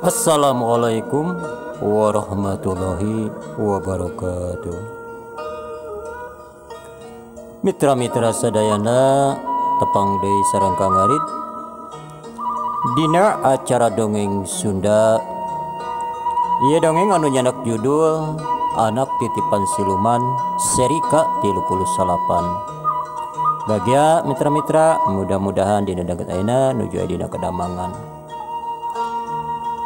Assalamualaikum warahmatullahi wabarakatuh. Mitra-mitra sadayana tepang deui sareng Kang Arit dina acara dongeng Sunda. Ieu dongeng anu nyandak judul Anak Titipan Siluman seri ke-38. Bagia mitra-mitra, mudah-mudahan dina daget ayeuna nuju dina kedamangan.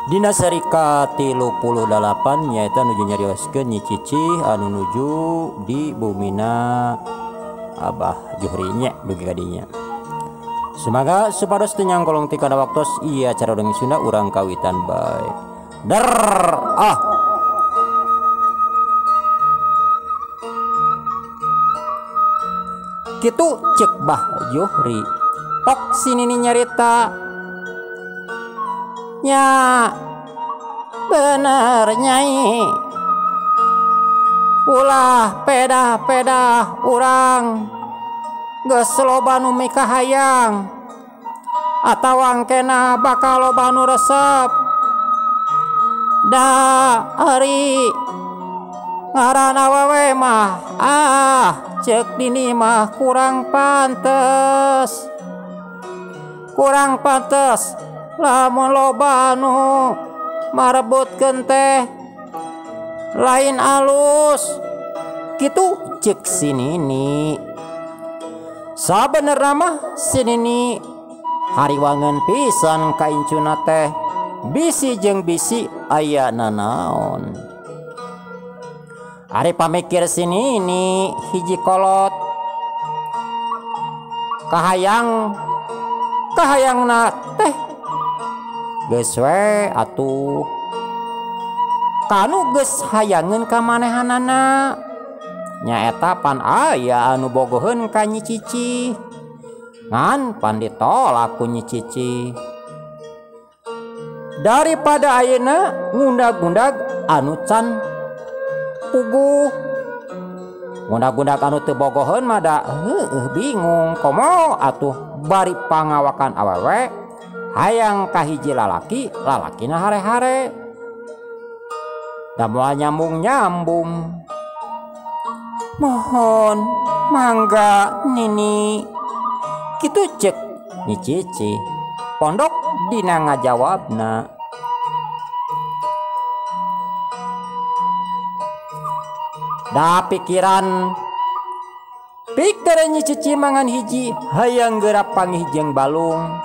Dina seri ke-38 nyaeta nuju nyarioskeun Nyi Cici anu nuju di bumina Abah Juhri nya dugi kadinya. Semoga supados teu nyangkolong ti kana waktos ieu acara dongeng Sunda urang kawitan bae. Der kitu cek Bah Juhri. Tok sini nyarita. Ya bener Nyai, ulah pedah-pedah urang geus loba nu mikahayang atawa kena bakal loba nu resep. Da ari ngaran awewe mah cek dini mah kurang pantes lamun loba anu marebutkeun teh lain alus kitu cek si Nini. Sabenerna mah si Nini hariwangeun pisan ka incuna teh bisi jeung bisi aya nanaon. Ari pamikir si Nini hiji kolot kahayangna teh geus we atuh kanu geus hayangeun ka manehanana nyaeta pan aya anu bogoheun ka Nyi Cici ngan pan ditolak ku Nyi Cici. Daripada ayeuna ngundag-undag anu can puguh, ngundag-undag anu teu bogoheun mah da bingung komo atuh bari pangawakan awewe hayang kahiji lalakina hare-hare da moal nyambung mohon mangga Nini kitu cek Nyi Cici. Pondok dina ngajawabna da pikiran pikir Nyi Cici mangan hiji hayang geurap panggih jeung balung,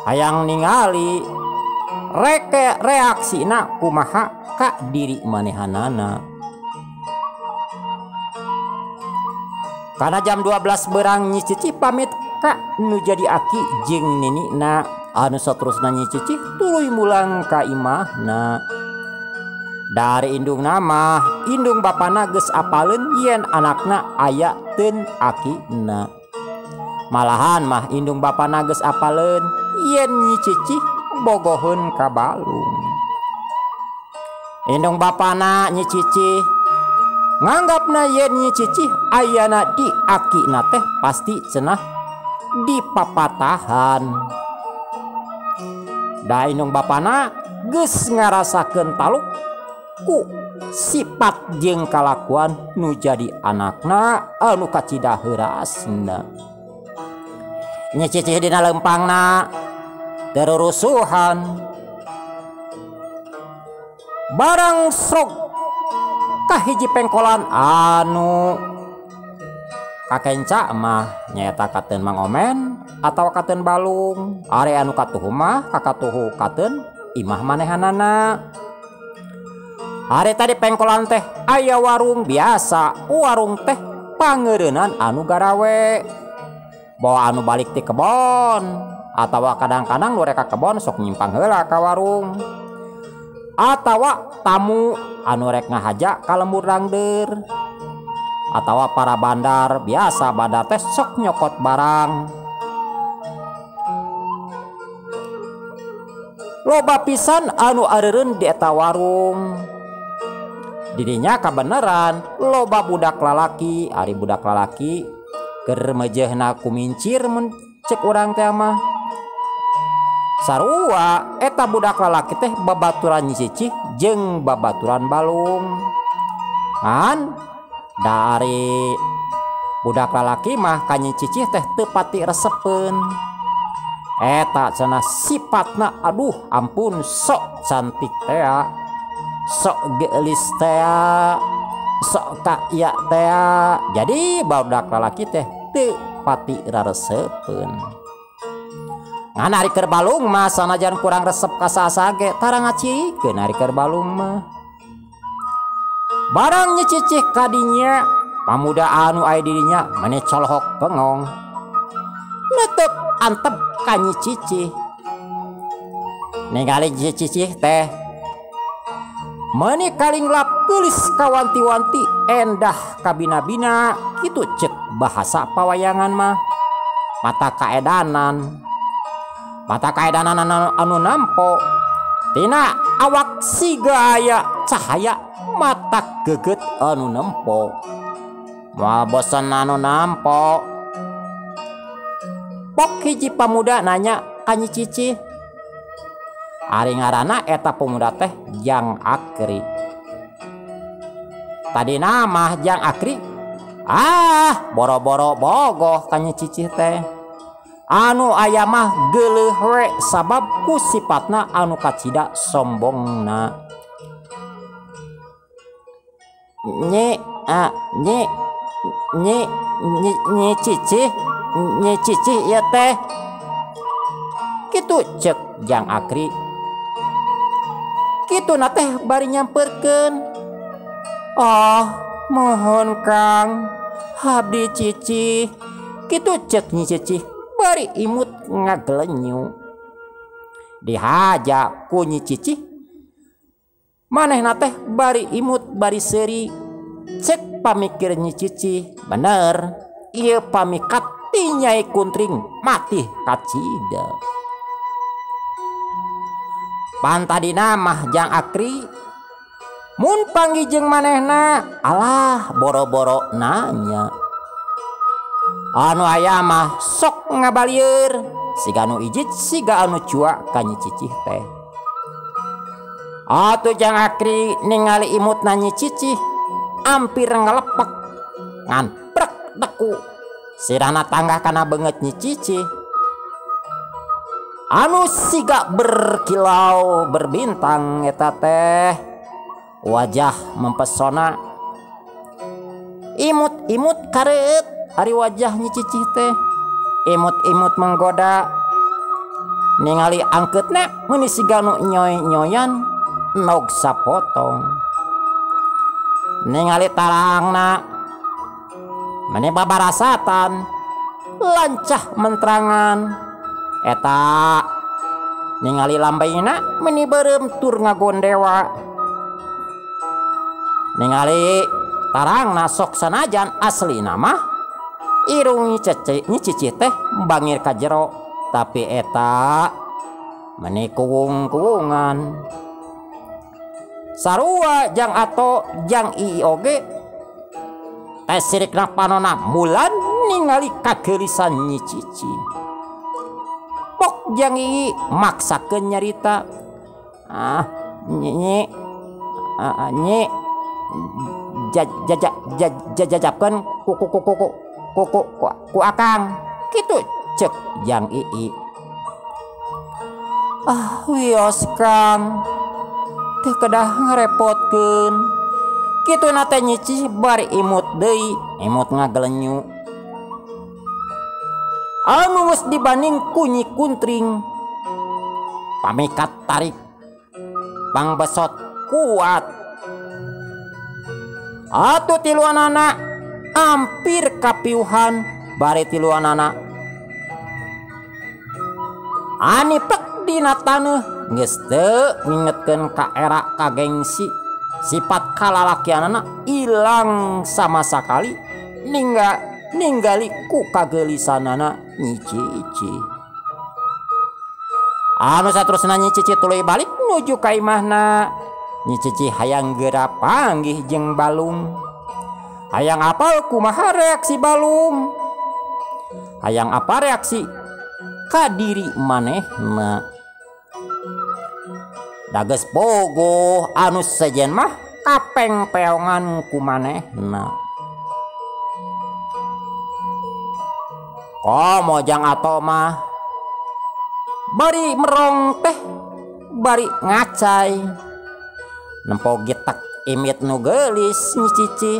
hayang ningali reaksina kumaha ka diri manehanana. Kana jam 12 beurang Nyi Cici pamit ka nu jadi aki jeung ninina. Anu saterusna Nyi Cici tuluy mulang ka imahna. Dari indung nama indung bapana geus apaleun yen anakna aya teun akina. Malahan mah indung bapana geus apaleun yen Nyi Cici bogoheun ka balung. Indung bapana Nyi Cici nganggapna yen Nyi Cici ayana di akina teh pasti cenah dipapatahan. Da indung bapana geus ngarasakeun taluk ku sifat jeung kalakuan nu jadi anakna anu kacida heurasna. Nyi Cici dina lempangna terurusuhan barang sok kahiji pengkolan anu kakenca mah nyaeta kateun Mang Omen atawa kateun balung. Are anu katuhu mah kakatuhu kateun imah manehanana. Are tadi pengkolan teh aya warung biasa, warung teh pangeureunan anu garawe. Bawa anu balik ti kebon atawa kadang-kadang nu rek ka kebon sok nyimpang heula ka warung. Atawa tamu anu rek ngahaja ka lembur dangdeur. Atawa para bandar biasa bandar teh sok nyokot barang. Loba pisan anu areureun di eta warung. Didinya kabeneran loba budak lalaki, ari budak lalaki keur mejehna kumincir mun cek urang teh mah. Sarua eta budak lalaki teh babaturan Nyi Cicih jeung babaturan balung. Kan dari budak lalaki mah ka Nyi Cicih teh teu pati resepeun. Eta cenah sifatna aduh ampun sok cantik teh, sok geulis teh, sok kaya teh. Jadi budak lalaki teh teu pati raresepeun. Ngan ari keur balung mah sanajan kurang resep ka saha ge tara ngacikeun ari keur balung mah. Barang Nyi Cicih kadinya pamuda anu aya di dinya mane colohok bengong. Neuteuk antep ka Nyi Cicih. Ningali Nyi Cicih teh mani kalinglap geulis kawanti-wanti endah kabina-bina kitu ceuk bahasa pawayangan mah. Mata kaedanan anu nampo tina awak siga aya cahaya mata geget anu nempo. Moal bosen anu nampo. Pok hiji pamuda nanya ka Nyi Cicih. Ari ngaranna eta pemuda teh Jang Akri. Tadi nama Jang Akri. Boro-boro bogoh ka Nyi Cicih teh. Anu aya mah geuleuh we sabab ku sifatna anu kacida sombongna. Nyi Cicih ieu teh. Kitu ceuk Jang Akri. Kituna teh bari nyamperkeun. Oh, mohon Kang, abdi Cicih. Kitu ceuk Nyi Cicih bari imut ngaglenyu. Dihaja ku Nyi Cicih manehna teh bari imut bari seuri. Cek pamikir Nyi Cicih, bener ieu pamikat ti Nyai Kuntring mati kacida. Pantadina mah Jang Akri mun panggih manehna alah boro-boro nanya. Anu aya mah sok ngabalieur siga anu ijit siga anu cua ka Nyi Cicih teh. Atuh Jang Akri ningali imutna Nyi Cicih ampir ngalepek ngan prek deku sirana tanggah kana beungeut Nyi Cicih anu siga berkilau berbintang eta teh. Wajah mempesona, imut-imut kareut ari wajah Nyi Cicih teh. Imut-imut menggoda. Ningali angkeutna meuni siga nu nyoy-nyoyan nog sapotong. Ningali tarangna mane babarasatan lancah mentrangan. Eta ningali lambaina meuni beureum tur ngagondewa. Ningali tarangna sok sanajan aslina mah irung Nyi Cicih teh bangir ka jero, tapi eta meuni kuwung-kuwungan. Sarua Jang Ato Jang Ii oge teh sirikna panonna mulan ningali kageurisan Nyi Cicih. Pok Jang Ii maksakeun nyarita. Nyi jajapkeun ku akang kitu ceuk Jang Ii. Wios Kang, teu kedah ngarepotkeun. Kituna teh Nyi Cicih bari imut deui, imut ngaglenyu. Anu geus dibanding ku Nyi Kuntring pamikat tarik pangbesot kuat. Atuh tiluanana ampir kapiuhan bari tiluanana anipek dina taneuh geus teu ngingetkeun ka era ka gengsi. Sifat kalalakianana ilang sama sakali ningali ku kageulisanana Nyi Cicih. Anu saterusna Nyi Cicih tuluy balik nuju ka imahna. Nyi Cicih hayang geura panggih jeung balung. Hayang apal kumaha reaksi balung. Hayang apa reaksi ka diri manehna. dages bogoh anu sejen mah kapeng peongan ku manehna. Mojang ato mah bari merong teh bari ngacai nempo gitak imit nu geulis nyicici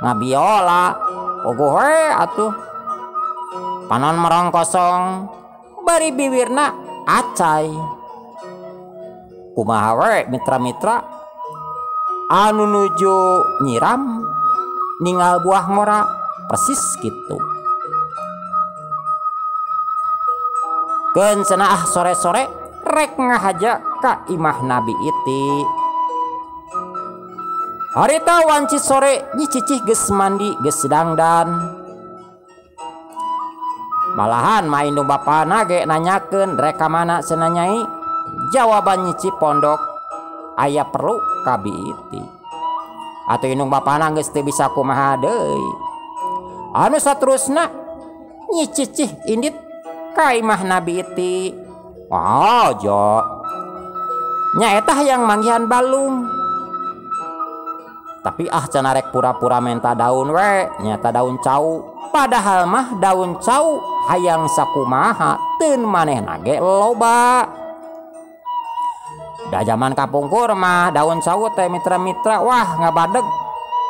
ngabiola ogoh we atuh panon merong kosong bari bibirna acai. Kumaha we mitra-mitra anu nuju nyiram ningal buah ngora persis gitu. Keun cenah sore-sore rek ngahaja ka imah Nabi iti. Harita wanci sore nyicicih geus mandi geus dangdan. Malahan maindung bapana ge nanyakeun rek ka mana cenah Nyai. Jawaban nyici pondok aya perlu ka iti. Atuh indung bapana geus teu bisa kumaha deui. Anu saterusna nyicicih indit ka imah Nabi iti. Jo nyaeta yang manggihan balung. Tapi cenah rek pura-pura menta daun we, nyata daun cau. Padahal mah daun cau hayang sakumaha teun manehna ge loba. Da zaman kapungkur mah daun cau teh mitra-mitra wah ngabadeg.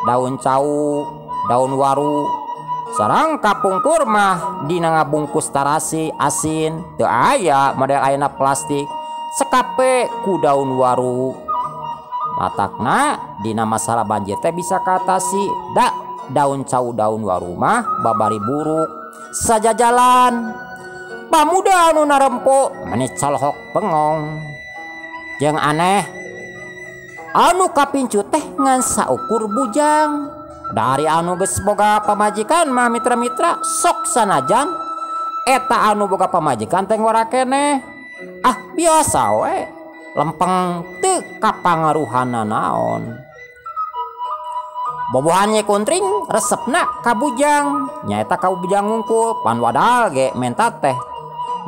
Daun cau, daun waru. Sarang kapungkur mah dina ngabungkus tarasi asin teu aya model ayeuna plastik sekape ku daun waru. Matakna dina masalah banjir teh bisa katasi da daun cau daun waru mah babari buruk saja jalan pamuda anu narempo meni calhok pengong jeung aneh anu kapincu teh ngan saukur bujang. Dari anu geus boga pamajikan mah mitra-mitra sok sanajan eta anu boga pamajikan teh ngora keneh. Biasa we lempeng teu kapangaruhanna naon. Bobohan Nyai Kuntring resepna ka bujang nyaeta ka bujang ngungkul pan wadal ge menta teh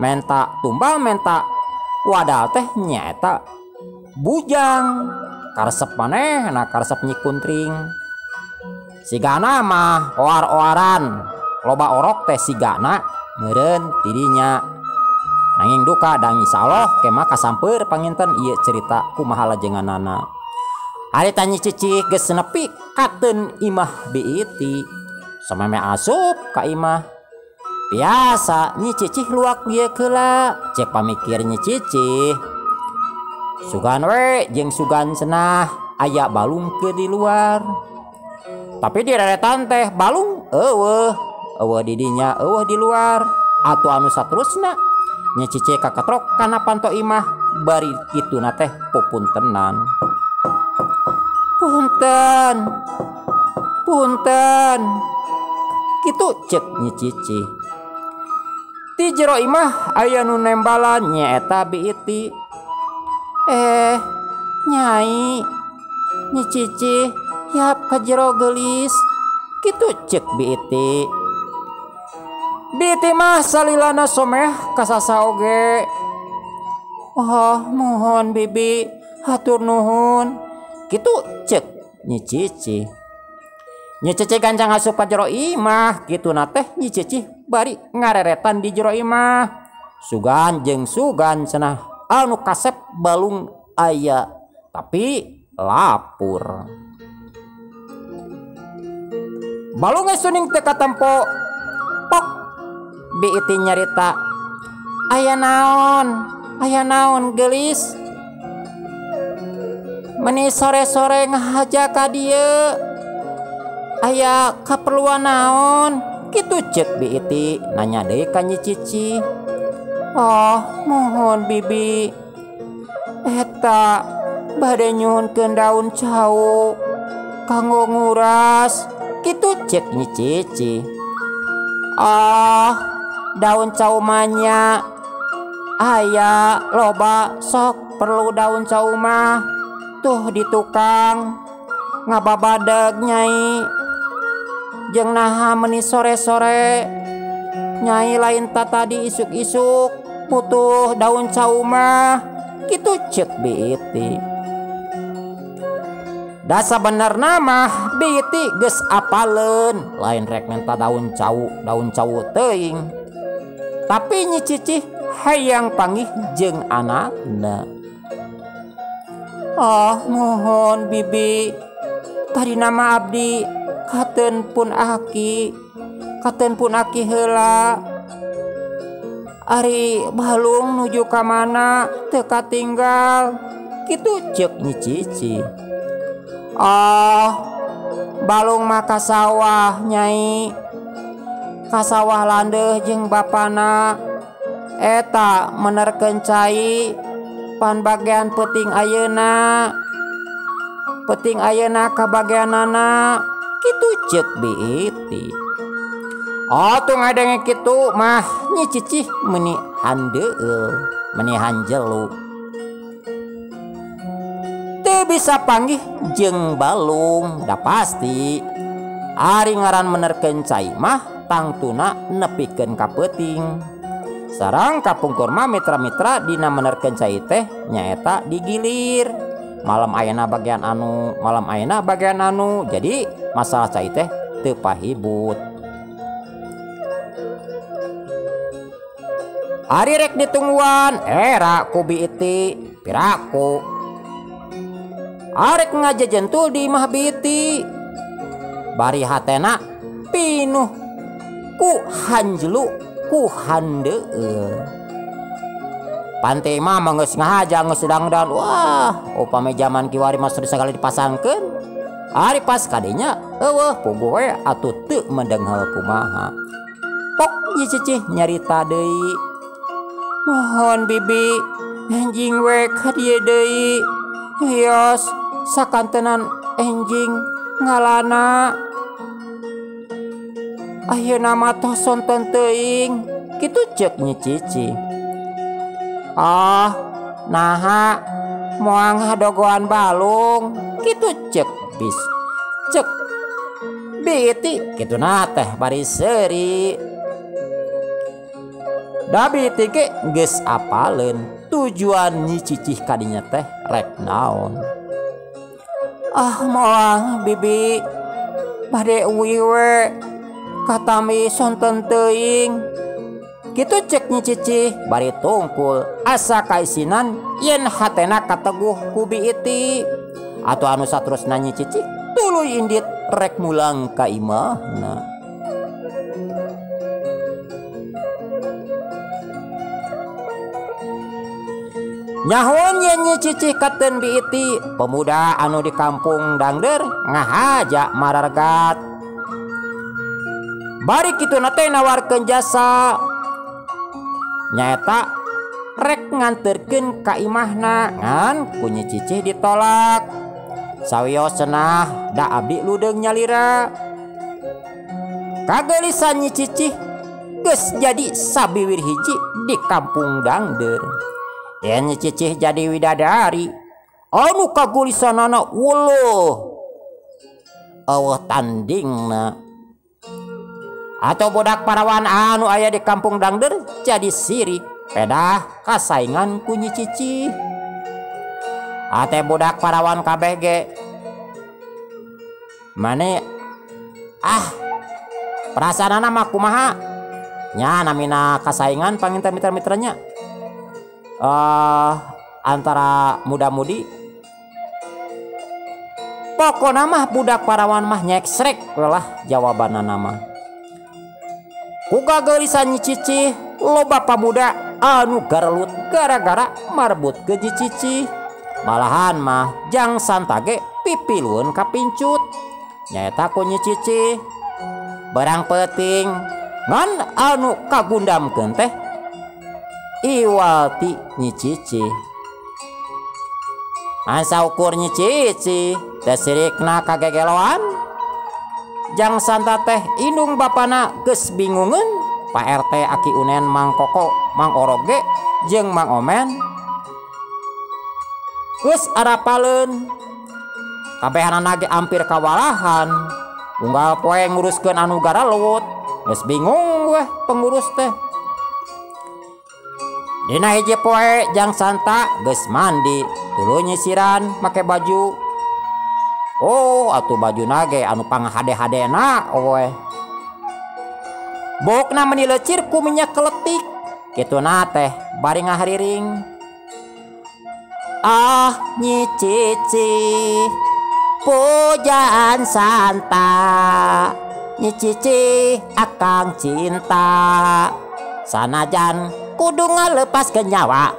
menta tumbal menta wadal teh nyaeta bujang karesep manehna karesep Nyai Kuntring. Sigana mah oar-oaran loba orok teh sigana meureun tidinya. Nanging duka dan insyaallah kemah kasampeur panginten ieu cerita kumaha lajenganana. Harita nyicicih geus nepi kateun imah biiti sameme asup ka imah. Biasa nyicicih luak ieu keula cek pamikir nyicicih. Sugan we jeung sugan cenah aya balung ke di luar. Tapi di deretan teh balung eueuh didinya eueuh di luar. Atuh anu saterusna nyicicih kaketrok kana panto imah bari kituna teh pupuntenan. Punten kitu cek nyicicih. Ti jero imah aya nu nembalan nyaeta biiti. Nyai nyicicih yap ka jero geulis kitu cek biiti. Biiti mah salilana someh kasasa oge. Mohon bibi hatur nuhun kitu cek nyicicih. Nyicicih gancang asup ka jero imah kituna teh nyicicih bari ngareretan di jero imah. Sugan jeung sugan cenah anu kasep balung aya tapi lapur. Balung geus suning teu katempo. Pok biiti nyarita. Aya naon geulis? Meni sore-sore ngahaja ka dieu. Aya kaperluan naon? Kitu cek biiti nanya deui ka nyicicih. Mohon bibi. Eta bade nyuhunkeun daun cau kanggo nguras. Kitu cek nyicicih. Daun cau manya aya loba sok perlu daun cau mah tuh di tukang ngababadeg Nyai jeung naha meni sore-sore Nyai lain tadi isuk-isuk butuh daun cau mah kitu ceuk Biti. Dasa bener nama Biti geus apaleun lain rek menta daun cawu teuing. Tapi Nyi Cicih hayang panggih jeung anakna. Mohon Bibi, tadi nama abdi katen pun aki heula. Ari balung nuju ka mana teu katinggal. Kitu ceuk Nyi Cicih. Balung mah ka sawah Nyai. Ka sawah landeuh jeung bapana. Eta menerkeun cai pan bagian peuting ayeuna. Peuting ayeuna ka bagianana. Kitu ceuk Biti. Tung ngadenge kitu mah Nyi Cicih meuni handeueul, meuni hanjelu. Teu bisa panggih jeung balung, da pasti. Ari ngaran menerkeun cai mah tangtuna nepikeun ka peuting. Sareng kapungkur mah mitra-mitra dina menerkeun cai teh nyaeta digilir. Malam ayeuna bagian anu, jadi masalah cai teh teu pahibut. Ari rek ditungguan era ku Biti piraku. Arek ngajejentul di imah Biti. Bari hatena pinuh ku hanjelu ku handeueul. Pante mah geus ngahaja geus dangdan. Wah, upami zaman kiwari mah sagala dipasangkeun. Ari pas kadinya eueuh puguh we atuh teu mendenghel kumaha. Pok Nyi Cicih nyarita deui. Mohon Bibi, enjing we ka dieu deui. Hios sakantenan enjing ngalana. Ayeuna mah tos sonten teuing. Kitu ceuk Nyi Cicih. Naha moang hadogoan balung. Kitu ceuk Biti. Kitu na teh bari seuri. Da Biti ge geus apaleun tujuan Nyi Cicih kadinya teh rek naon. Moal Bibi bade uwi we katami sonten teuing. Kitu ceuk Nyi Cicih bari tungkul asa kaisinan yen hatena kateguh ku Biti. Atuh anu saterusna Nyi Cicih tuluy indit rek mulang ka imahna. Nyahon yen Nyi Cicih katen Biti, pemuda anu di kampung Dangder ngahaja marargat. Bari kitu teh nawarkeun jasa. Nyaeta rek nganterkeun ka imahna ngan ku Nyi Cicih ditolak. Sawios cenah da abdi ludeung nyalira. Kageulisan Nyi Cicih geus jadi sabiwir hiji di kampung Dangder. Yen Nyi Cicih jadi widadari anu kagulisanana wuluh eueuh tandingna. Atau budak parawan anu aya di kampung Dangder jadi sirik pedah kasaingan ku Nyi Cicih. Ate budak parawan kabeh ge mane perasaanana mah kumaha nya namina kasaingan panginten mitra-mitranya. Antara muda-mudi pokona mah budak parawan mah nyeksrek lah jawabanna nama. Ku kageulisan Nyi Cicih loba pamuda anu garelut gara-gara marbut ke Nyi Cicih. Malahan mah jang santage pipilueun ka pincut. Nyaeta ku Nyi Cicih barang peuting ngan anu kagundamkeun teh iwal ti Nyi Cicih. Asa ukur Nyi Cicih teh sirikna kagegeloan. Jang santa teh indung bapana geus bingungeun. Pak RT Aki Unen, Mang Koko, Mang Oroge jeung Mang Omen geus arapaleun. Kabehanana ge ampir kawalahan. Unggal poe nguruskeun anu garalewut. Geus bingung weh pengurus teh. Dina hiji poe Jang Santa geus mandi tuluy nyisiran make baju. Oh atuh baju nage anu panghade-hadena we. Bokna meuni leucir ku minyak keletik kituna teh bari ngahariring. Ah Nyi Cici pujaan Santa, Nyi Cici akang cinta, sanajan kudu ngalepaskeun nyawa.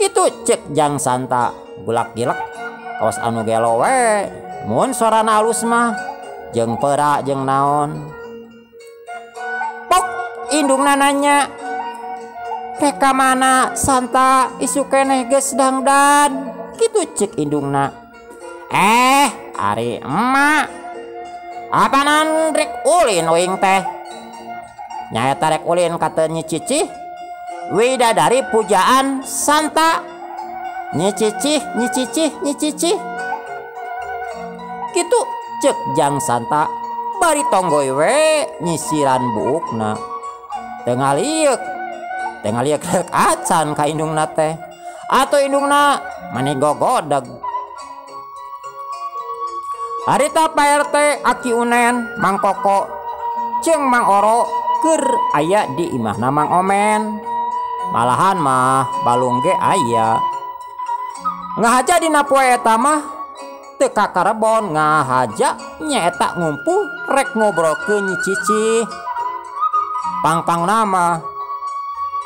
Kitu cek Jang Santa gulak-gilek kaos anu gelo we. Mun sorana alus mah jeung peura jeung naon. Pok indungna nanya, "Reka mana Santa isu keneh geus dangdan?" Kitu cek indungna. Ari emak. Apanan rek ulin uing teh? Nyaeta rek ulin kata Nyi Cici widadari pujaan Santa. Nyi Cici, Nyi Cici, Nyi Cici. Kitu cek Jang Santa bari tonggoy we nyisiran buukna. Tengah liek rek acan ka indungna teh. Atau indungna mani gogodeg. Harita Pak RT Aki Unen, Mang Koko, jeung Mang Oro keur aya di imahna Mang Omen. Malahan mah balung ge aya. Ngahaja dina poe eta mah teu kakarebon ngahaja nyaeta ngumpul rek ngobrolkeun Nyi Cici. Pang-pangna mah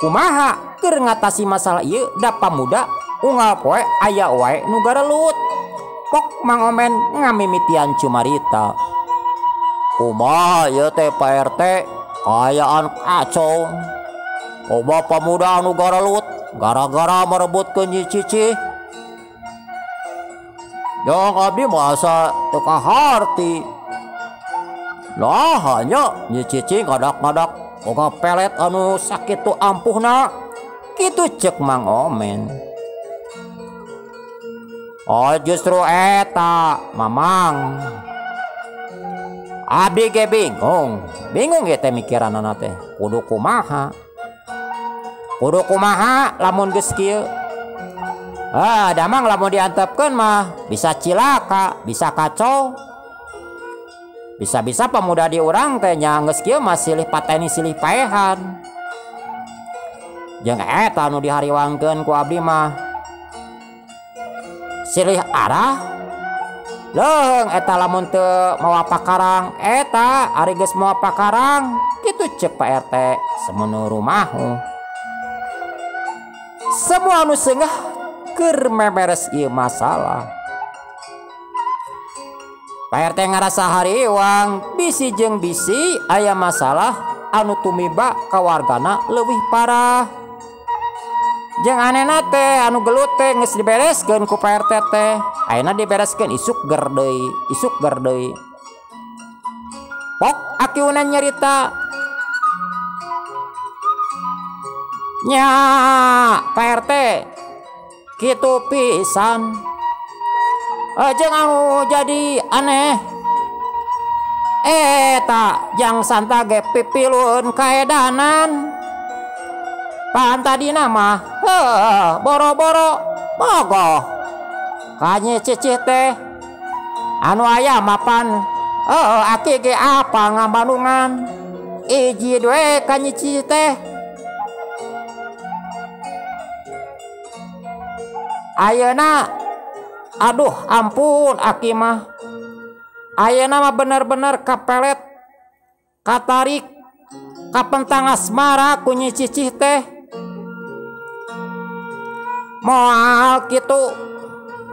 kumaha keur ngatasi masalah ieu da pamuda unggal poe aya wae nu garelut. Pok Mang Omen ngamimitian cumarita. Kumaha ieu teh Pak RT? Kayaan kacau. Oba pemuda anu garelut gara-gara merebutkeun Nyi Cici. Yang abdi masa teu kaharti. Lah hanya Nyi Cici ngadak-ngadak boga pelet anu sakitu ampuhna. Kitu cek Mang Omen. Oh justru eta Mamang. Abdi ge bingung ya teh mikiranna teh. Kudu kumaha lamun geus kieu. Damang lamun diantepkeun mah bisa cilaka, bisa kacau. Bisa-bisa pemuda di urang teh nya geus kieu mah silih pateni silih paehan. Jeung eta anu dihariwangkeun ku abdi mah silih arah. Leung eta lamun teu mawa pakarang eta ari geus mawa pakarang. Kitu cek Pak RT semeunu rumahmu. Semua anu seunggah keur meberes ieu masalah. Pak RT ngarasa hariwang bisi jeung bisi aya masalah anu tumiba ka wargana leuwih parah. Jeung anehna teh anu gelut teh geus dibereskeun ku Pak RT teh. Ayeuna dibereskeun isuk ger deui. Pok Aki Unen nyarita. Nya Pak RT kitu pisan. Jeung anu jadi aneh eta Jang Santa ge pipilun kaedanan. Pan tadina mah boro-boro bogoh ka Nyi Cici teh anu aya mapan Aki ge apa ngabandungan iji we ka Nyi Cici teh. Ayeuna aduh ampun Aki mah ayeuna mah bener-bener kapelet katarik kapentang asmara ku Nyi Cici teh. Moal kitu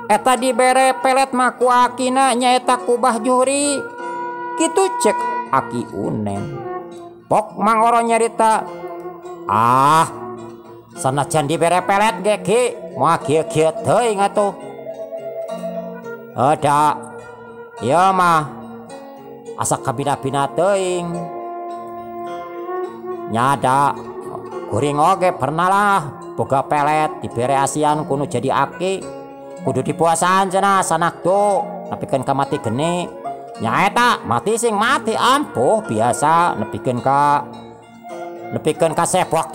eta dibere pelet mah ku Akina nyaeta ku Bah Juhri. Kitu cek Aki Unen. Pok Mang Oro nyarita. Sanajan dibere pelet ge ki moal kieu-kieu teuing atuh. Da ieu mah asa kabina-bina teuing. Nyada kuring oge pernah lah boga pelet dibere asian kudu jadi aki kudu dipuasaan cenah sanak tuh nepikeun ka mati geni. Nyaeta mati sing mati ampuh biasa nepikeun ka sepok